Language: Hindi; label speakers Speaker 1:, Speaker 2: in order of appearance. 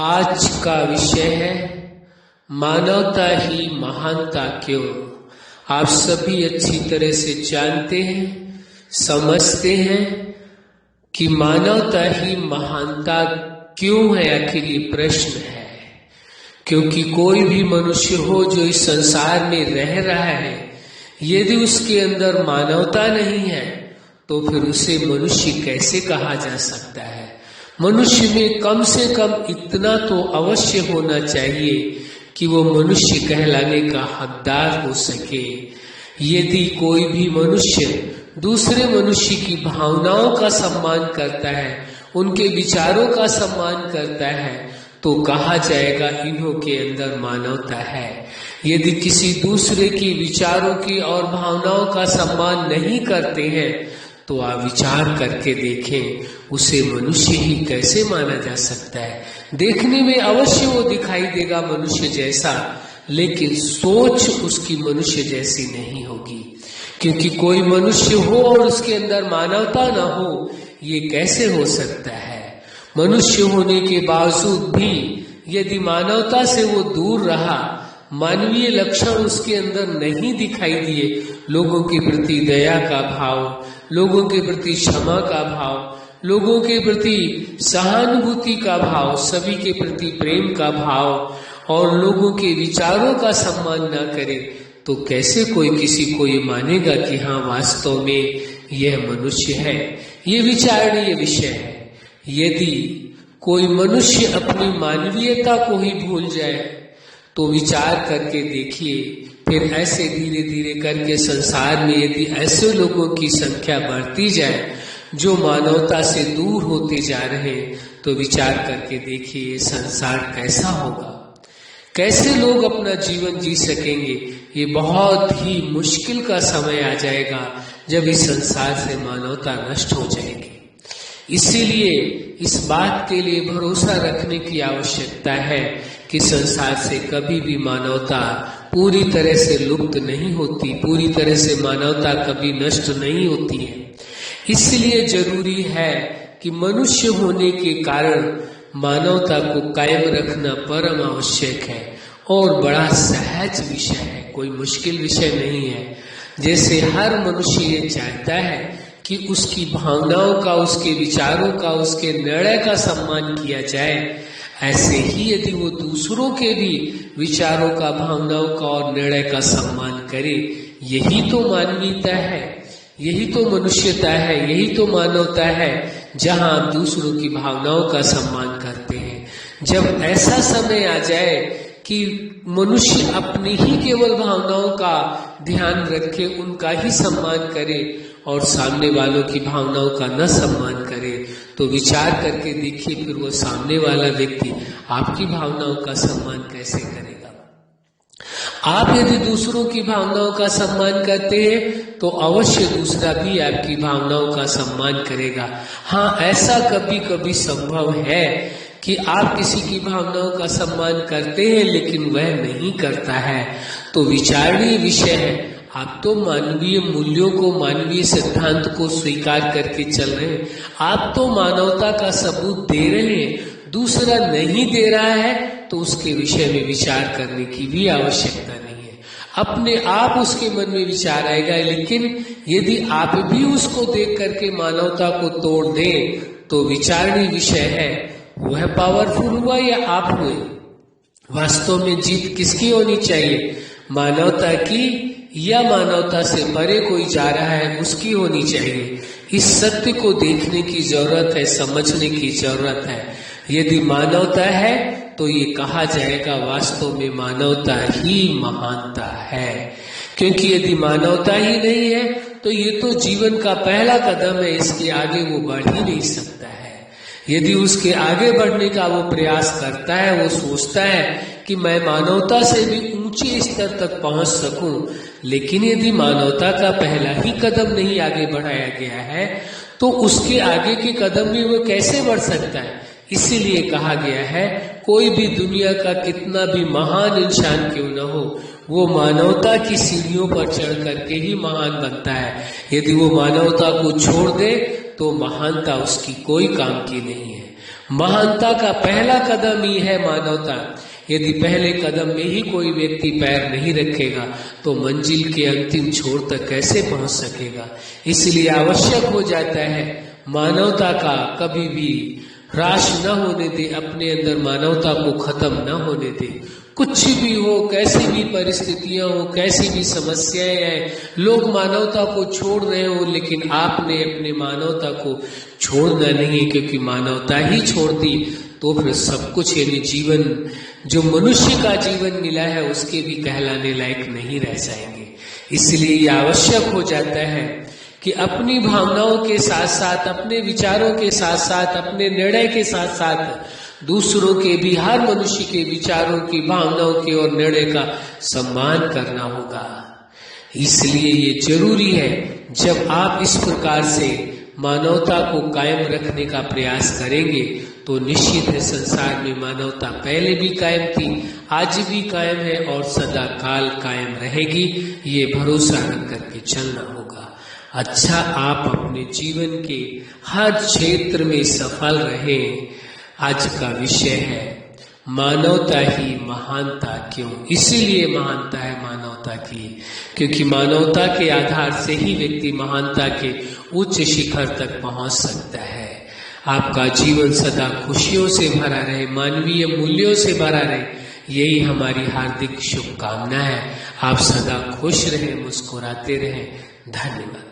Speaker 1: आज का विषय है मानवता ही महानता क्यों। आप सभी अच्छी तरह से जानते हैं, समझते हैं कि मानवता ही महानता क्यों है। आखिर ये प्रश्न है क्योंकि कोई भी मनुष्य हो जो इस संसार में रह रहा है, यदि उसके अंदर मानवता नहीं है तो फिर उसे मनुष्य कैसे कहा जा सकता है। मनुष्य में कम से कम इतना तो अवश्य होना चाहिए कि वो मनुष्य कहलाने का हकदार हो सके। यदि कोई भी मनुष्य दूसरे मनुष्य की भावनाओं का सम्मान करता है, उनके विचारों का सम्मान करता है, तो कहा जाएगा इन्हों के अंदर मानवता है। यदि किसी दूसरे के विचारों की और भावनाओं का सम्मान नहीं करते हैं तो आप विचार करके देखें, उसे मनुष्य ही कैसे माना जा सकता है। देखने में अवश्य वो दिखाई देगा मनुष्य जैसा, लेकिन सोच उसकी मनुष्य जैसी नहीं होगी। क्योंकि कोई मनुष्य हो और उसके अंदर मानवता ना हो, ये कैसे हो सकता है। मनुष्य होने के बावजूद भी यदि मानवता से वो दूर रहा, मानवीय लक्षण उसके अंदर नहीं दिखाई दिए, लोगों के प्रति दया का भाव, लोगों के प्रति क्षमा का भाव, लोगों के प्रति सहानुभूति का भाव, सभी के प्रति प्रेम का भाव और लोगों के विचारों का सम्मान न करे, तो कैसे कोई किसी को ये मानेगा कि हाँ वास्तव में यह मनुष्य है। ये विचारणीय विषय है। यदि कोई मनुष्य अपनी मानवीयता को ही भूल जाए तो विचार करके देखिए, फिर ऐसे धीरे धीरे करके संसार में यदि ऐसे लोगों की संख्या बढ़ती जाए जो मानवता से दूर होते जा रहे हैं, तो विचार करके देखिए संसार कैसा होगा, कैसे लोग अपना जीवन जी सकेंगे। ये बहुत ही मुश्किल का समय आ जाएगा जब इस संसार से मानवता नष्ट हो जाएगी। इसीलिए इस बात के लिए भरोसा रखने की आवश्यकता है कि संसार से कभी भी मानवता पूरी तरह से लुप्त नहीं होती, पूरी तरह से मानवता कभी नष्ट नहीं होती है। इसलिए जरूरी है कि मनुष्य होने के कारण मानवता को कायम रखना परम आवश्यक है और बड़ा सहज विषय है, कोई मुश्किल विषय नहीं है। जैसे हर मनुष्य ये चाहता है कि उसकी भावनाओं का, उसके विचारों का, उसके निर्णय का सम्मान किया जाए, ऐसे ही यदि वो दूसरों के भी विचारों का, भावनाओं का और निर्णय का सम्मान करे, यही तो मानवीयता है, यही तो मनुष्यता है, यही तो मानवता है, जहां आप दूसरों की भावनाओं का सम्मान करते हैं। जब ऐसा समय आ जाए कि मनुष्य अपनी ही केवल भावनाओं का ध्यान रखे, उनका ही सम्मान करे और सामने वालों की भावनाओं का न सम्मान करे, तो विचार करके देखिए फिर वो सामने वाला व्यक्ति आपकी भावनाओं का सम्मान कैसे करेगा। आप यदि दूसरों की भावनाओं का सम्मान करते हैं तो अवश्य दूसरा भी आपकी भावनाओं का सम्मान करेगा। हाँ, ऐसा कभी कभी संभव है कि आप किसी की भावनाओं का सम्मान करते हैं लेकिन वह नहीं करता है, तो विचारणीय विषय है। आप तो मानवीय मूल्यों को, मानवीय सिद्धांत को स्वीकार करके चल रहे हैं, आप तो मानवता का सबूत दे रहे हैं, दूसरा नहीं दे रहा है तो उसके विषय में विचार करने की भी आवश्यकता नहीं है। अपने आप उसके मन में विचार आएगा, लेकिन यदि आप भी उसको देख करके मानवता को तोड़ दें तो विचारणीय विषय है, वह पावरफुल हुआ या आप हुए। वास्तव में जीत किसकी होनी चाहिए, मानवता की या मानवता से परे कोई जा रहा है उसकी होनी चाहिए। इस सत्य को देखने की जरूरत है, समझने की जरूरत है। यदि मानवता है तो ये कहा जाएगा वास्तव में मानवता ही महानता है। क्योंकि यदि मानवता ही नहीं है तो ये तो जीवन का पहला कदम है, इसके आगे वो बढ़ ही नहीं सकता है। यदि उसके आगे बढ़ने का वो प्रयास करता है, वो सोचता है कि मैं मानवता से भी ऊंचे स्तर तक पहुंच सकूं, लेकिन यदि मानवता का पहला ही कदम नहीं आगे बढ़ाया गया है तो उसके आगे के कदम भी वो कैसे बढ़ सकता है। इसीलिए कहा गया है, कोई भी दुनिया का कितना भी महान इंसान क्यों न हो, वो मानवता की सीढ़ियों पर चढ़ करके ही महान बनता है। यदि वो मानवता को छोड़ दे तो महानता उसकी कोई काम की नहीं है। महानता का पहला कदम ही है मानवता। यदि पहले कदम में ही कोई व्यक्ति पैर नहीं रखेगा तो मंजिल के अंतिम छोर तक कैसे पहुंच सकेगा। इसलिए आवश्यक हो जाता है मानवता का कभी भी ह्रास न होने दे, अपने अंदर मानवता को खत्म न होने दे। कुछ भी हो, कैसी भी परिस्थितियां हो, कैसी भी समस्याएं आए, लोग मानवता को छोड़ रहे हो, लेकिन आपने अपने मानवता को छोड़ना नहीं, क्योंकि मानवता ही छोड़ दी तो फिर सब कुछ, यानी जीवन जो मनुष्य का जीवन मिला है उसके भी कहलाने लायक नहीं रह जाएंगे। इसलिए ये आवश्यक हो जाता है कि अपनी भावनाओं के साथ साथ, अपने विचारों के साथ साथ, अपने निर्णय के साथ साथ दूसरों के भी, हर मनुष्य के विचारों की, भावनाओं की और निर्णय का सम्मान करना होगा। इसलिए ये जरूरी है, जब आप इस प्रकार से मानवता को कायम रखने का प्रयास करेंगे तो निश्चित है संसार में मानवता पहले भी कायम थी, आज भी कायम है और सदा काल कायम रहेगी। ये भरोसा रख करके चलना होगा। अच्छा, आप अपने जीवन के हर क्षेत्र में सफल रहें। आज का विषय है मानवता ही महानता क्यों। इसीलिए महानता है मानवता की, क्योंकि मानवता के आधार से ही व्यक्ति महानता के उच्च शिखर तक पहुंच सकता है। आपका जीवन सदा खुशियों से भरा रहे, मानवीय मूल्यों से भरा रहे, यही हमारी हार्दिक शुभकामना है। आप सदा खुश रहें, मुस्कुराते रहें। धन्यवाद।